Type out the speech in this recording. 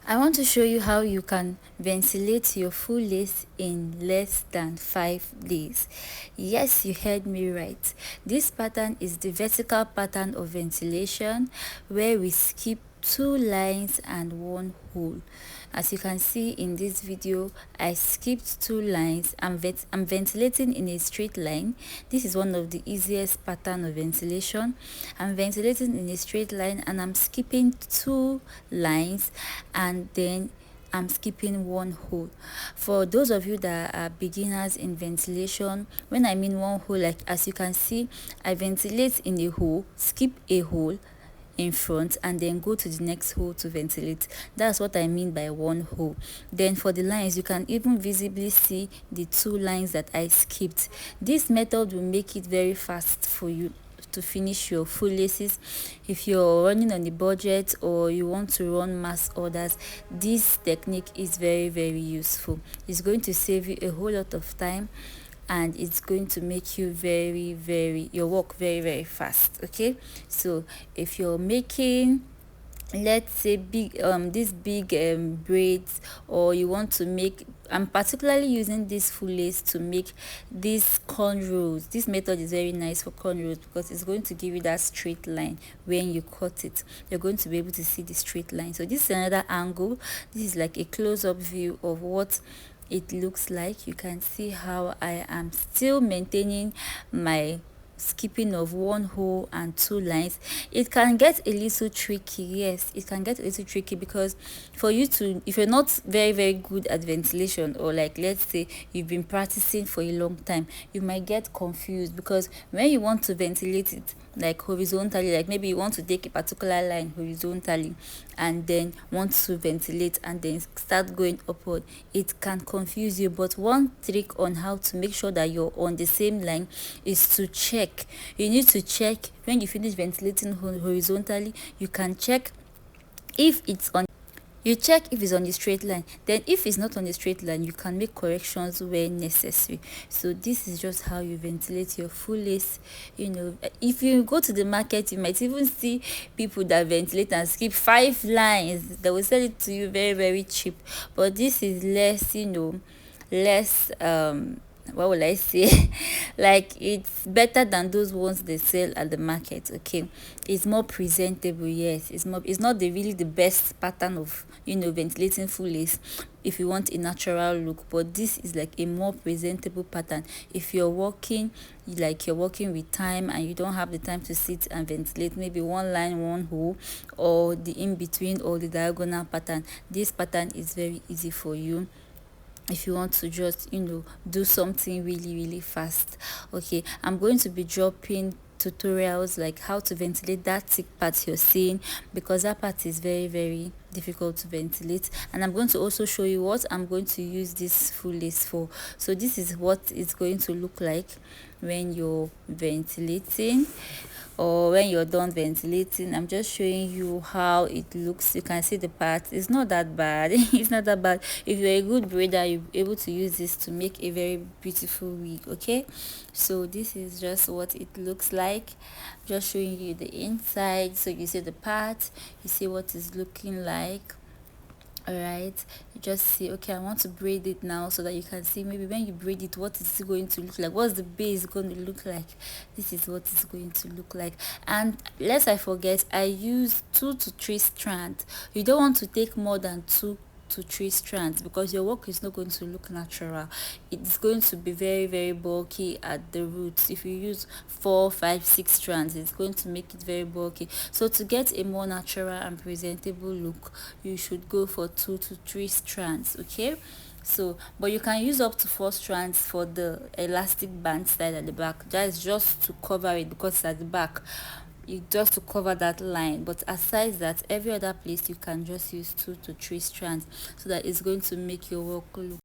I want to show you how you can ventilate your full lace in less than 5 days. Yes, you heard me right. This pattern is the vertical pattern of ventilation where we skip 2 lines and 1 hole. As you can see in this video, I skipped 2 lines. I'm ventilating in a straight line. This is one of the easiest pattern of ventilation. I'm ventilating in a straight line and I'm skipping 2 lines, and then I'm skipping 1 hole. For those of you that are beginners in ventilation, when I mean 1 hole, like as you can see, I ventilate in a hole, skip a hole in front, and then go to the next hole to ventilate. That's what I mean by 1 hole. Then for the lines, you can even visibly see the 2 lines that I skipped. This method will make it very fast for you to finish your full laces. If you're running on a budget or you want to run mass orders, this technique is very useful. It's going to save you a whole lot of time, and it's going to make you your work very fast. Okay, so if you're making, let's say, big these big braids, or you want to make, I'm particularly using this full lace to make these cornrows. This method is very nice for cornrows because it's going to give you that straight line. When you cut it, you're going to be able to see the straight line. So this is another angle. This is like a close-up view of what it looks like. You can see how I am still maintaining my skipping of 1 hole and 2 lines. It can get a little tricky. Yes, it can get a little tricky because for you to, if you're not very good at ventilation, or like let's say you've been practicing for a long time, you might get confused because when you want to ventilate it like horizontally, like maybe you want to take a particular line horizontally and then want to ventilate and then start going upward, it can confuse you. But one trick on how to make sure that you're on the same line is to check. You need to check when you finish ventilating horizontally. You can check if it's on, you check if it's on the straight line. Then if it's not on the straight line, you can make corrections where necessary. So this is just how you ventilate your full lace. You know, if you go to the market, you might even see people that ventilate and skip 5 lines. They will sell it to you very cheap, but this is less, less what will I say, like it's better than those ones they sell at the market. Okay, it's more presentable. Yes, it's not really the best pattern of ventilating full lace if you want a natural look, but this is like a more presentable pattern if you're working, like you're working with time and you don't have the time to sit and ventilate maybe 1 line 1 hole, or the in between, or the diagonal pattern. This pattern is very easy for you if you want to just do something really fast. Okay, I'm going to be dropping tutorials like how to ventilate that thick part you're seeing, because that part is very difficult to ventilate, and I'm going to also show you what I'm going to use this full lace for. So this is what it's going to look like when you're ventilating, or when you're done ventilating. I'm just showing you how it looks. You can see the part. It's not that bad. It's not that bad. If you're a good braider, you'll be able to use this to make a very beautiful wig. Okay, so this is just what it looks like. Just showing you the inside, so you see the part, you see what it's looking like. All right, you just see, okay, I want to braid it now, so that you can see maybe when you braid it, what is it going to look like, what's the base going to look like. This is what it's going to look like. And lest I forget, I use 2 to 3 strands. You don't want to take more than 2 to 3 strands, because your work is not going to look natural. It's going to be very bulky at the roots. If you use 4, 5, 6 strands, it's going to make it very bulky. So to get a more natural and presentable look, you should go for 2 to 3 strands. Okay, so but you can use up to 4 strands for the elastic band style at the back. That is just to cover it, because it's at the back, just to cover that line. But aside that, every other place you can just use 2 to 3 strands, so that it's going to make your work look